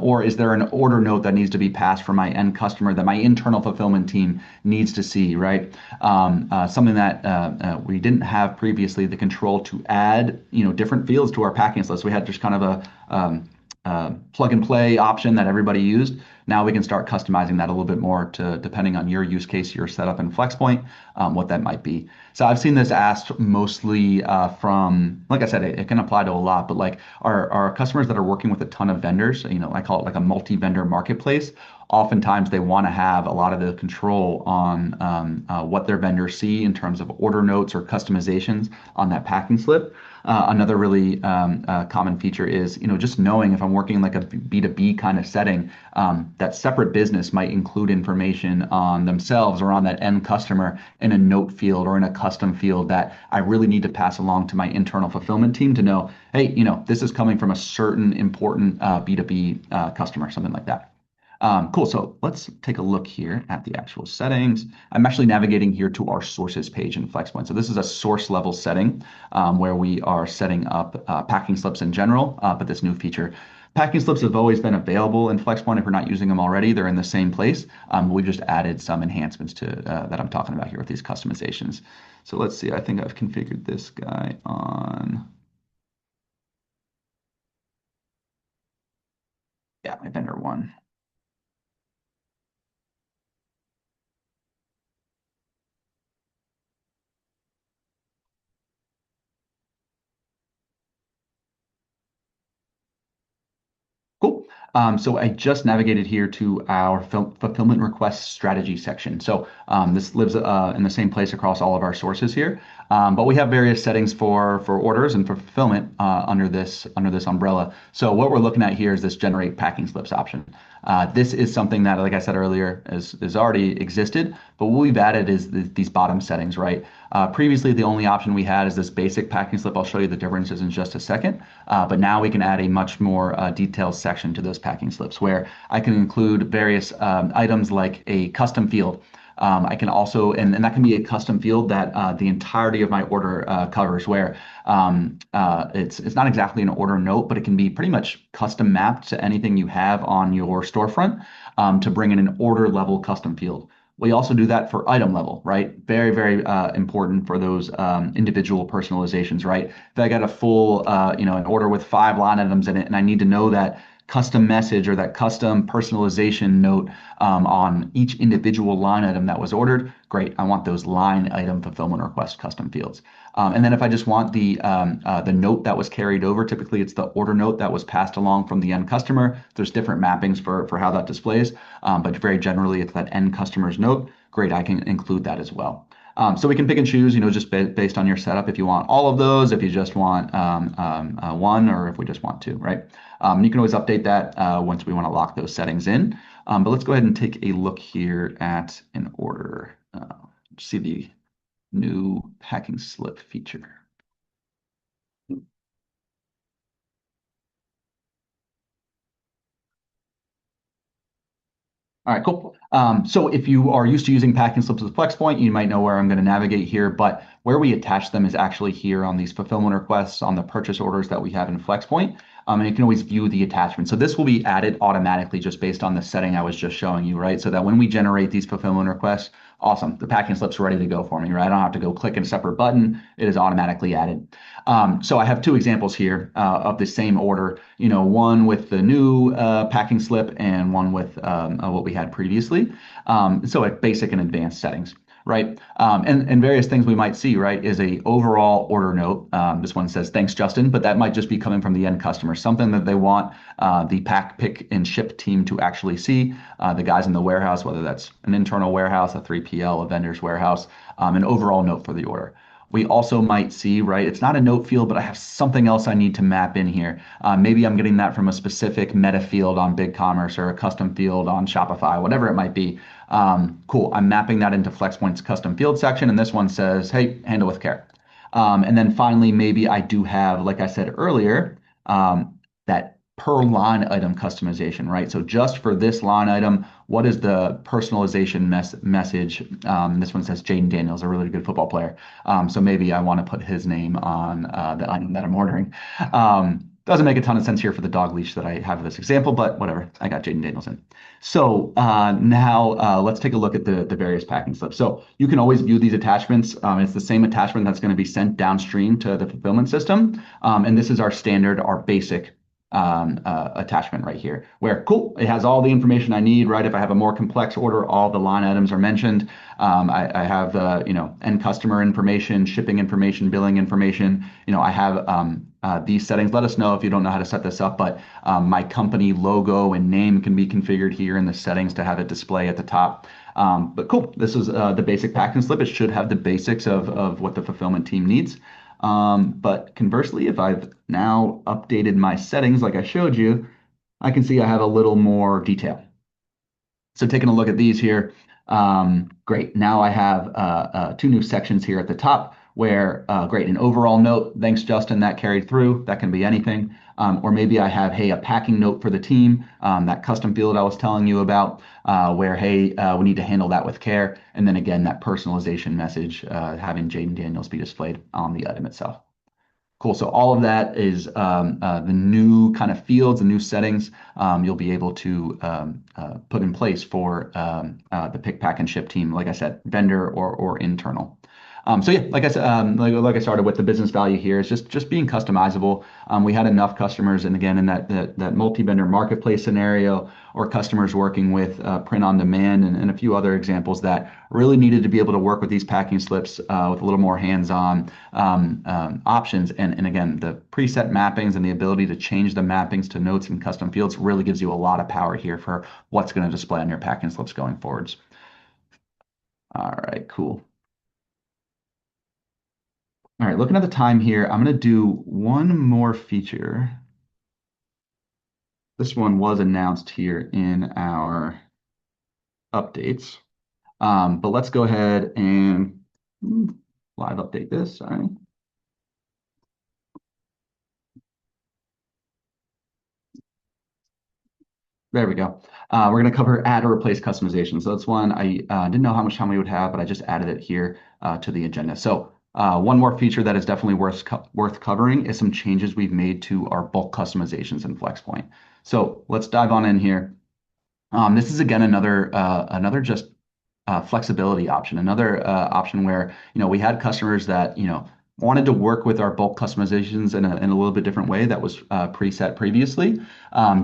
Or is there an order note that needs to be passed from my end customer that my internal fulfillment team needs to see, right? Something that we didn't have previously, the control to add different fields to our packing slips. We had just kind of a plug and play option that everybody used. Now we can start customizing that a little bit more to depending on your use case, your setup in Flexpoint, what that might be. So I've seen this asked mostly from, like I said, it can apply to a lot, but like our customers that are working with a ton of vendors, I call it like a multi-vendor marketplace. oftentimes they want to have a lot of the control on what their vendors see in terms of order notes or customizations on that packing slip. Another really common feature is, just knowing if I'm working in like a B2B kind of setting, that separate business might include information on themselves or on that end customer in a note field or in a custom field that I really need to pass along to my internal fulfillment team to know, hey, this is coming from a certain important B2B customer, something like that. Cool. So let's take a look here at the actual settings. I'm actually navigating here to our sources page in Flexpoint. So this is a source level setting where we are setting up packing slips in general, but this new feature. Packing slips have always been available in Flexpoint. If you're not using them already, they're in the same place. We just added some enhancements to that I'm talking about here with these customizations. So let's see. I think I've configured this guy on, yeah, my vendor one. Cool. So I just navigated here to our fulfillment request strategy section. So this lives in the same place across all of our sources here, but we have various settings for orders and for fulfillment under this umbrella. So what we're looking at here is this generate packing slips option. This is something that, like I said earlier, is already existed, but what we've added is these bottom settings, right? Previously, the only option we had is this basic packing slip. I'll show you the differences in just a second. But now we can add a much more detailed section to those packing slips where I can include various items like a custom field. I can also, and that can be a custom field that the entirety of my order covers, where it's not exactly an order note, but it can be pretty much custom mapped to anything you have on your storefront to bring in an order level custom field. We also do that for item level, right? Very, very important for those individual personalizations, right? If I got a full, an order with 5 line items in it, and I need to know that custom message or that custom personalization note on each individual line item that was ordered, great. I want those line item fulfillment request custom fields. And then if I just want the note that was carried over, typically it's the order note that was passed along from the end customer. There's different mappings for how that displays, but very generally it's that end customer's note. Great, I can include that as well. So we can pick and choose, just based on your setup if you want all of those, if you just want one, or if we just want two, right? You can always update that once we want to lock those settings in. But let's go ahead and take a look here at an order. See the new packing slip feature. All right, cool. So if you are used to using packing slips with Flexpoint, you might know where I'm going to navigate here, but where we attach them is actually here on these fulfillment requests on the purchase orders that we have in Flexpoint. And you can always view the attachment. So this will be added automatically just based on the setting I was just showing you, right? So that when we generate these fulfillment requests, awesome, the packing slip's ready to go for me, right? I don't have to go click a separate button. It is automatically added. So I have two examples here of the same order, one with the new packing slip and one with what we had previously. So at basic and advanced settings, right? And various things we might see, right, is a overall order note. This one says, thanks, Justin, but that might just be coming from the end customer, something that they want the pack, pick, and ship team to actually see, the guys in the warehouse, whether that's an internal warehouse, a 3PL, a vendor's warehouse, an overall note for the order. We also might see, right, it's not a note field, but I have something else I need to map in here. Maybe I'm getting that from a specific meta field on BigCommerce or a custom field on Shopify, whatever it might be. Cool, I'm mapping that into Flexpoint's custom field section, and this one says, hey, handle with care. And then finally, maybe I do have, like I said earlier, that per line item customization, right? So just for this line item, what is the personalization message? This one says Jaden Daniels, a really good football player. So maybe I want to put his name on the item that I'm ordering. Doesn't make a ton of sense here for the dog leash that I have in this example, but whatever. I got Jaden Daniels in. So now let's take a look at the various packing slips. So you can always view these attachments. It's the same attachment that's going to be sent downstream to the fulfillment system. And this is our standard, our basic attachment right here, where cool, it has all the information I need, right? If I have a more complex order, all the line items are mentioned. I have end customer information, shipping information, billing information. I have these settings. Let us know if you don't know how to set this up, but my company logo and name can be configured here in the settings to have it display at the top. But cool, this is the basic packing slip. It should have the basics of what the fulfillment team needs. But conversely, if I've now updated my settings like I showed you, I can see I have a little more detail. So taking a look at these here, great. Now I have two new sections here at the top where, great, an overall note. Thanks, Justin, that carried through. That can be anything. Or maybe I have, hey, a packing note for the team, that custom field I was telling you about, where, hey, we need to handle that with care. And then again, that personalization message, having Jaden Daniels be displayed on the item itself. Cool. So all of that is the new kind of fields and new settings you'll be able to put in place for the pick, pack, and ship team. Like I said, vendor or internal. So yeah, like I said, like I started with, the business value here is just being customizable. We had enough customers, and again, in that multi-vendor marketplace scenario, or customers working with print on demand, and a few other examples that really needed to be able to work with these packing slips with a little more hands-on options. And again, the preset mappings and the ability to change the mappings to notes and custom fields really gives you a lot of power here for what's going to display on your packing slips going forwards. All right, cool. All right, looking at the time here, I'm going to do one more feature. This one was announced here in our updates. But let's go ahead and live update this. Sorry. There we go. We're going to cover add or replace customization. So that's one I didn't know how much time we would have, but I just added it here to the agenda. So one more feature that is definitely worth covering is some changes we've made to our bulk customizations in Flexpoint. So let's dive on in here. This is again another just flexibility option, another option where we had customers that wanted to work with our bulk customizations in a little bit different way that was preset previously,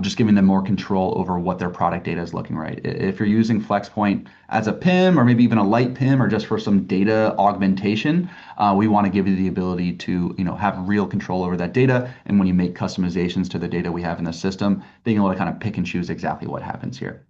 just giving them more control over what their product data is looking right. If you're using Flexpoint as a PIM or maybe even a light PIM or just for some data augmentation, we want to give you the ability to have real control over that data. And when you make customizations to the data we have in the system, being able to kind of pick and choose exactly what happens here.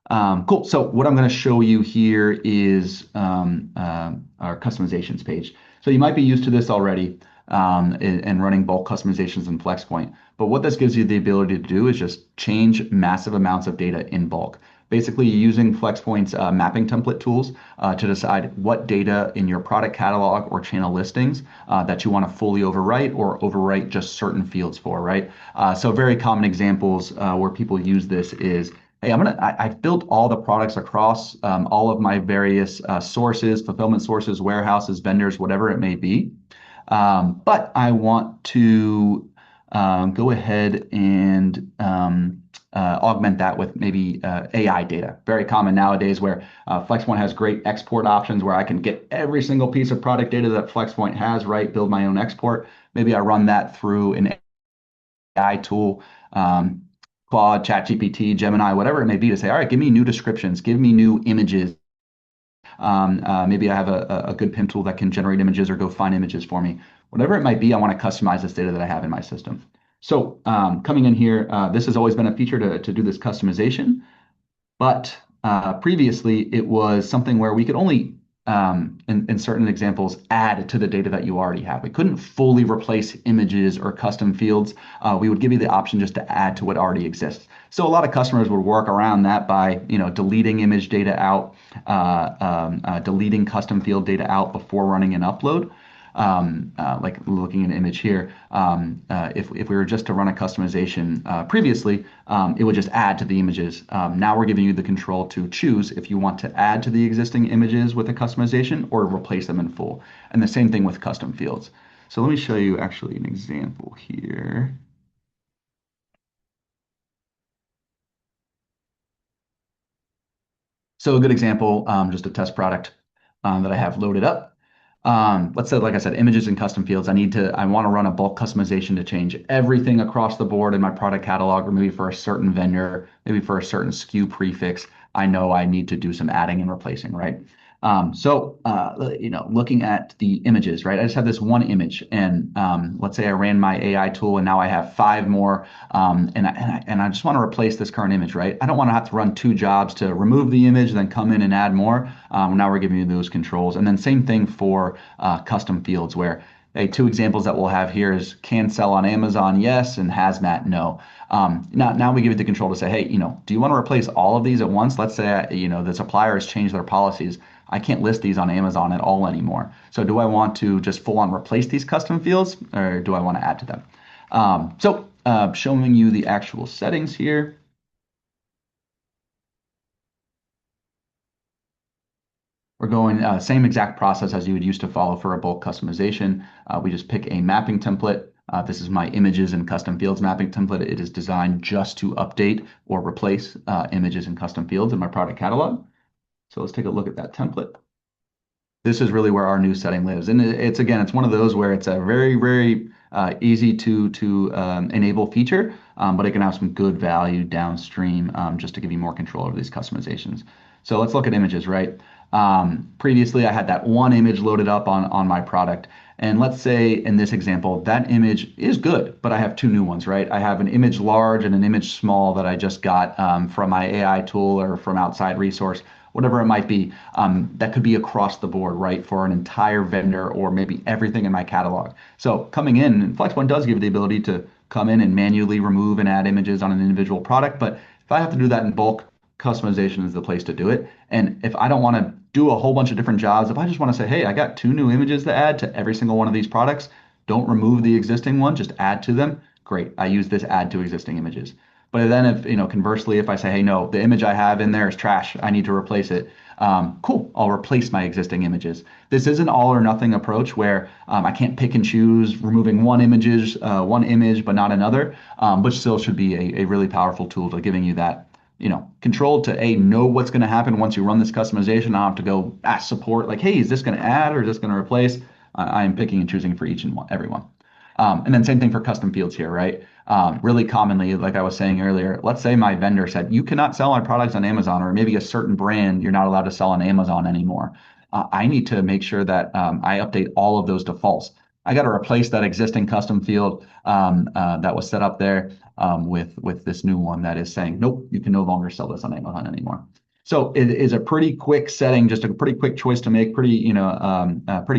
Cool. So what I'm going to show you here is our customizations page. So you might be used to this already and running bulk customizations in Flexpoint. But what this gives you the ability to do is just change massive amounts of data in bulk. Basically, using Flexpoint's mapping template tools to decide what data in your product catalog or channel listings that you want to fully overwrite or overwrite just certain fields for, right? So very common examples where people use this is, hey, I've built all the products across all of my various sources, fulfillment sources, warehouses, vendors, whatever it may be. But I want to go ahead and augment that with maybe AI data. Very common nowadays where Flexpoint has great export options where I can get every single piece of product data that Flexpoint has, right? Build my own export. Maybe I run that through an AI tool. Claude, ChatGPT, Gemini, whatever it may be, to say, all right, give me new descriptions, give me new images. Maybe I have a good PIM tool that can generate images or go find images for me. Whatever it might be, I want to customize this data that I have in my system. So coming in here, this has always been a feature to do this customization, but previously it was something where we could only, in certain examples, add to the data that you already have. We couldn't fully replace images or custom fields. We would give you the option just to add to what already exists. So a lot of customers would work around that by deleting image data out, deleting custom field data out before running an upload. Like looking at an image here, if we were just to run a customization previously, it would just add to the images. Now we're giving you the control to choose if you want to add to the existing images with a customization or replace them in full. And the same thing with custom fields. So let me show you actually an example here. So a good example, just a test product that I have loaded up. Let's say, like I said, images and custom fields. I want to run a bulk customization to change everything across the board in my product catalog, or maybe for a certain vendor, maybe for a certain SKU prefix. I know I need to do some adding and replacing, right? Looking at the images, right? I just have this one image, and let's say I ran my AI tool, and now I have five more, and I just want to replace this current image, right? I don't want to have to run two jobs to remove the image, then come in and add more. Now we're giving you those controls, and then same thing for custom fields, where hey, two examples that we'll have here is can sell on Amazon, yes, and hazmat, no. Now we give you the control to say, hey, do you want to replace all of these at once? Let's say, the supplier has changed their policies. I can't list these on Amazon at all anymore. So do I want to just full on replace these custom fields, or do I want to add to them? Showing you the actual settings here. We're going same exact process as you would used to follow for a bulk customization. We just pick a mapping template. This is my images and custom fields mapping template. It is designed just to update or replace images and custom fields in my product catalog. So let's take a look at that template. This is really where our new setting lives. And it's one of those where it's a very, very easy to enable feature, but it can have some good value downstream just to give you more control over these customizations. So let's look at images, right? Previously, I had that one image loaded up on my product. And let's say in this example, that image is good, but I have two new ones, right? I have an image large and an image small that I just got from my AI tool or from outside resource, whatever it might be. That could be across the board, right? For an entire vendor or maybe everything in my catalog. So coming in, Flexpoint does give you the ability to come in and manually remove and add images on an individual product. But if I have to do that in bulk, customization is the place to do it. And if I don't want to do a whole bunch of different jobs, if I just want to say, hey, I got two new images to add to every single one of these products, don't remove the existing one, just add to them. Great. I use this add to existing images. But then conversely, if I say, hey, no, the image I have in there is trash, I need to replace it. Cool, I'll replace my existing images. This is an all or nothing approach where I can't pick and choose, removing one image, but not another, but still should be a really powerful tool to giving you that control to know what's going to happen once you run this customization. I don't have to go ask support like, hey, is this going to add or is this going to replace? I am picking and choosing for each and every one. And then same thing for custom fields here, right? Really commonly, like I was saying earlier, let's say my vendor said, you cannot sell my products on Amazon, or maybe a certain brand you're not allowed to sell on Amazon anymore. I need to make sure that I update all of those defaults. I got to replace that existing custom field that was set up there with this new one that is saying, nope, you can no longer sell this on Amazon anymore. So it is a pretty quick setting, just a pretty quick choice to make, pretty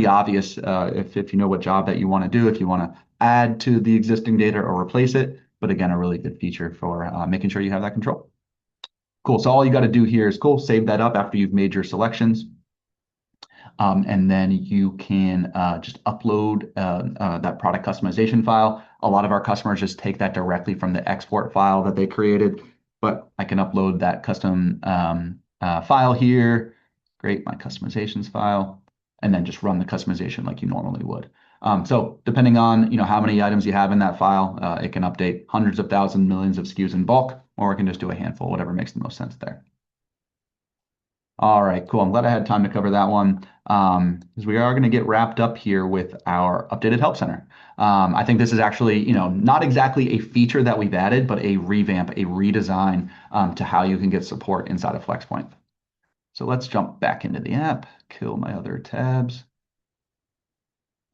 obvious if you know what job that you want to do, if you want to add to the existing data or replace it. But again, a really good feature for making sure you have that control. Cool. So all you got to do here is save that up after you've made your selections. And then you can just upload that product customization file. A lot of our customers just take that directly from the export file that they created, but I can upload that custom file here, create my customizations file, and then just run the customization like you normally would. So depending on how many items you have in that file, it can update hundreds of thousands, millions of SKUs in bulk, or it can just do a handful, whatever makes the most sense there. All right, cool. I'm glad I had time to cover that one because we are going to get wrapped up here with our updated Help Center. I think this is actually, not exactly a feature that we've added, but a revamp, a redesign to how you can get support inside of Flexpoint. So let's jump back into the app, kill my other tabs.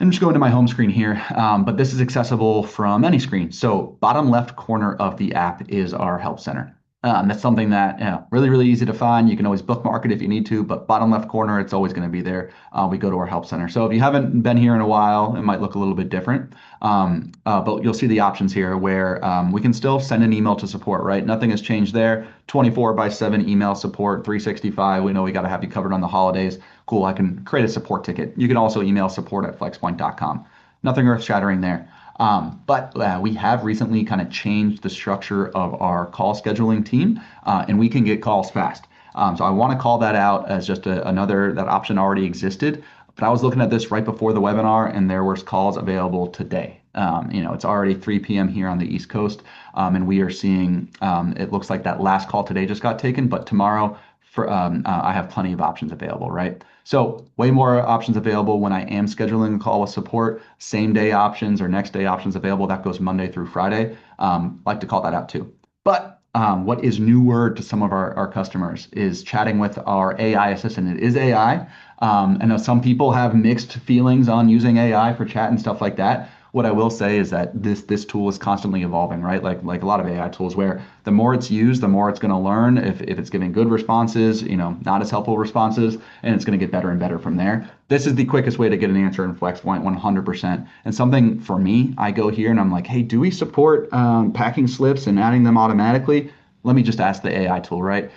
I'm just going to my home screen here, but this is accessible from any screen. So bottom left corner of the app is our Help Center. That's something that really, really easy to find. You can always bookmark it if you need to, but bottom left corner, it's always going to be there. We go to our Help Center. So if you haven't been here in a while, it might look a little bit different, but you'll see the options here where we can still send an email to support, right? Nothing has changed there. 24/7 email support, 365. We know we got to have you covered on the holidays. Cool, I can create a support ticket. You can also email support@flexpoint.com. Nothing earth-shattering there. But we have recently kind of changed the structure of our call scheduling team, and we can get calls fast. So I want to call that out as just that option already existed. But I was looking at this right before the webinar, and there was calls available today. It's already 3 p.m. here on the East Coast, and we are seeing, it looks like that last call today just got taken, but tomorrow, I have plenty of options available, right? So way more options available when I am scheduling a call with support. Same day options or next day options available. That goes Monday through Friday. Like to call that out too. But what is newer to some of our customers is chatting with our AI assistant. It is AI. I know some people have mixed feelings on using AI for chat and stuff like that. What I will say is that this tool is constantly evolving, right? Like a lot of AI tools, where the more it's used, the more it's going to learn. If it's giving good responses, not as helpful responses, and it's going to get better and better from there. This is the quickest way to get an answer in Flexpoint, 100%. And something for me, I go here and I'm like, hey, do we support packing slips and adding them automatically? Let me just ask the AI tool, right?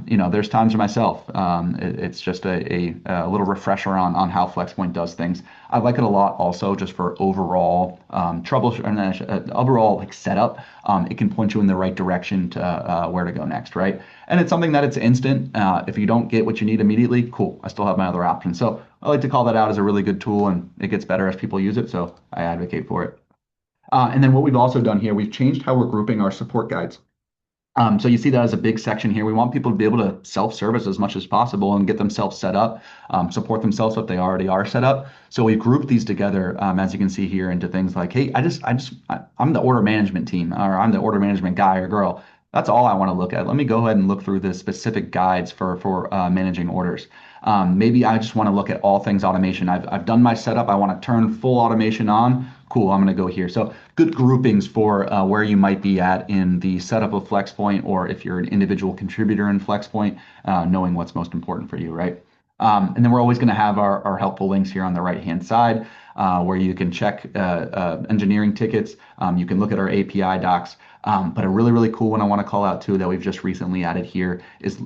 There's times for myself. It's just a little refresher on how Flexpoint does things. I like it a lot also just for overall overall like setup. It can point you in the right direction to where to go next, right? And it's something that it's instant. If you don't get what you need immediately, cool. I still have my other options. So I like to call that out as a really good tool, and it gets better as people use it. So I advocate for it. And then what we've also done here, we've changed how we're grouping our support guides. So you see that as a big section here. We want people to be able to self-service as much as possible and get themselves set up, support themselves if they already are set up. So we've grouped these together, as you can see here, into things like, hey, I'm the order management team, or I'm the order management guy or girl. That's all I want to look at. Let me go ahead and look through the specific guides for managing orders. Maybe I just want to look at all things automation. I've done my setup. I want to turn full automation on. Cool, I'm going to go here. So good groupings for where you might be at in the setup of Flexpoint, or if you're an individual contributor in Flexpoint, knowing what's most important for you, right? And then we're always going to have our helpful links here on the right-hand side, where you can check engineering tickets. You can look at our API docs. But a really, really cool one I want to call out too that we've just recently added here is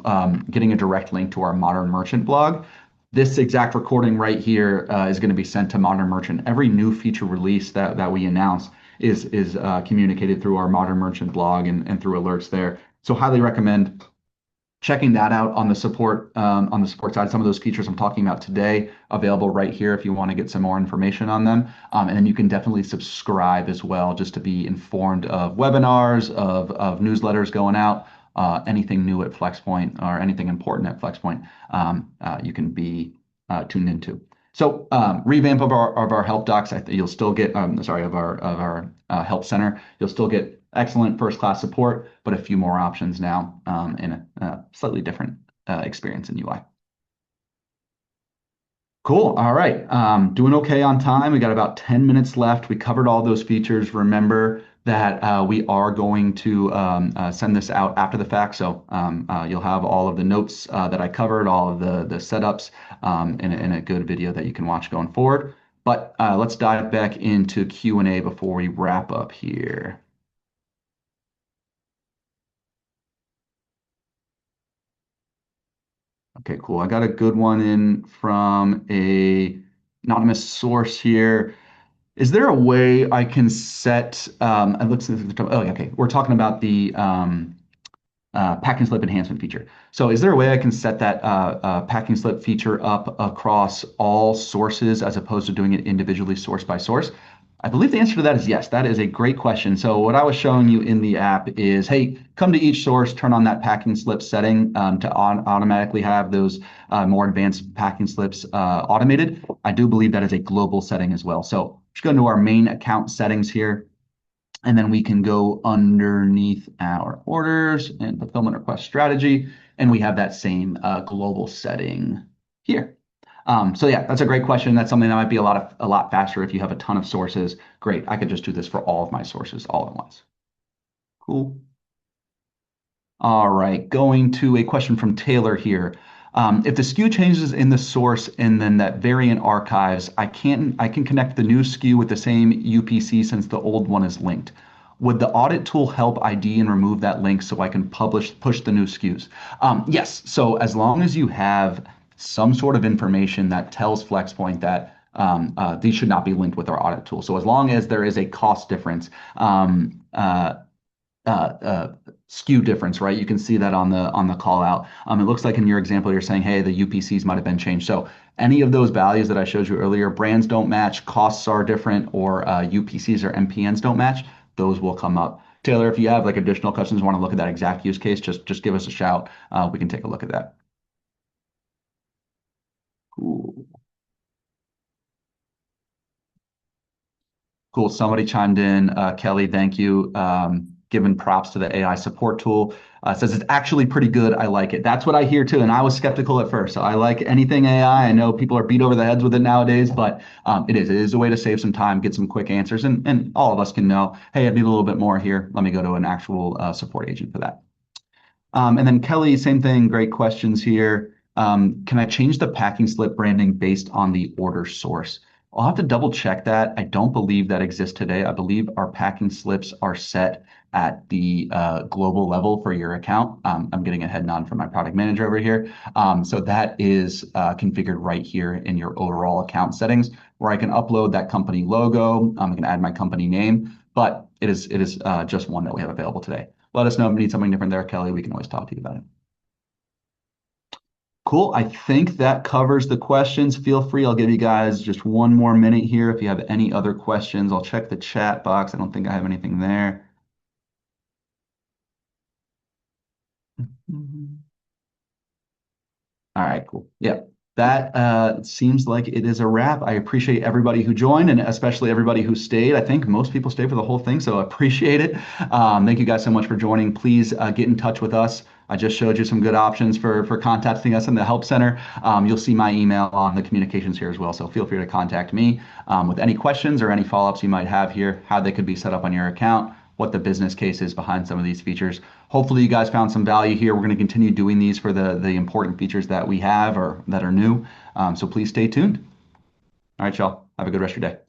getting a direct link to our Modern Merchant blog. This exact recording right here is going to be sent to Modern Merchant. Every new feature release that we announce is communicated through our Modern Merchant blog and through alerts there. So highly recommend checking that out on the support side. Some of those features I'm talking about today available right here if you want to get some more information on them. And then you can definitely subscribe as well, just to be informed of webinars, of newsletters going out, anything new at Flexpoint or anything important at Flexpoint. You can be tuned into. So revamp of our help docs. You'll still get of our help center. You'll still get excellent first class support, but a few more options now in a slightly different experience in UI. Cool. All right. Doing okay on time. We got about 10 minutes left. We covered all those features. Remember that we are going to send this out after the fact. So you'll have all of the notes that I covered, all of the setups in a good video that you can watch going forward. But let's dive back into Q&A before we wrap up here. Okay, cool. I got a good one in from a anonymous source here. Is there a way I can set, it looks, oh, yeah, okay. We're talking about the packing slip enhancement feature. So is there a way I can set that packing slip feature up across all sources as opposed to doing it individually source by source? I believe the answer to that is yes. That is a great question. So what I was showing you in the app is, hey, come to each source, turn on that packing slip setting to automatically have those more advanced packing slips automated. I do believe that is a global setting as well. So just go into our main account settings here, and then we can go underneath our orders and fulfillment request strategy, and we have that same global setting here. So yeah, that's a great question. That's something that might be a lot faster if you have a ton of sources. Great, I could just do this for all of my sources all at once. Cool. All right, going to a question from Taylor here. If the SKU changes in the source and then that variant archives, I can connect the new SKU with the same UPC since the old one is linked. Would the audit tool help ID and remove that link so I can push the new SKUs? Yes. So as long as you have some sort of information that tells Flexpoint that these should not be linked with our audit tool. So as long as there is a cost difference, SKU difference, right? You can see that on the call out. It looks like in your example, you're saying, hey, the UPCs might have been changed. So any of those values that I showed you earlier, brands don't match, costs are different, or UPCs or MPNs don't match, those will come up. Taylor, if you have like additional questions, want to look at that exact use case, just give us a shout. We can take a look at that. Cool. Somebody chimed in. Kelly, thank you. Giving props to the AI support tool. Says it's actually pretty good. I like it. That's what I hear too. And I was skeptical at first. So I like anything AI. I know people are beat over the heads with it nowadays, but it is a way to save some time, get some quick answers, and all of us can know, hey, I need a little bit more here. Let me go to an actual support agent for that. And then Kelly, same thing, great questions here. Can I change the packing slip branding based on the order source? I'll have to double check that. I don't believe that exists today. I believe our packing slips are set at the global level for your account. I'm getting a head nod from my product manager over here. So that is configured right here in your overall account settings, where I can upload that company logo. I can add my company name, but it is just one that we have available today. Let us know if you need something different there, Kelly. We can always talk to you about it. Cool. I think that covers the questions. Feel free. I'll give you guys just one more minute here. If you have any other questions, I'll check the chat box. I don't think I have anything there. Mhm. All right, cool. Yeah, that seems like it is a wrap. I appreciate everybody who joined and especially everybody who stayed. I think most people stayed for the whole thing, so I appreciate it. Thank you guys so much for joining. Please get in touch with us. I just showed you some good options for contacting us in the Help Center. You'll see my email on the communications here as well, so feel free to contact me with any questions or any follow-ups you might have here, how they could be set up on your account, what the business case is behind some of these features. Hopefully you guys found some value here. We're going to continue doing these for the important features that we have or that are new. So please stay tuned. All right, y'all. Have a good rest of your day.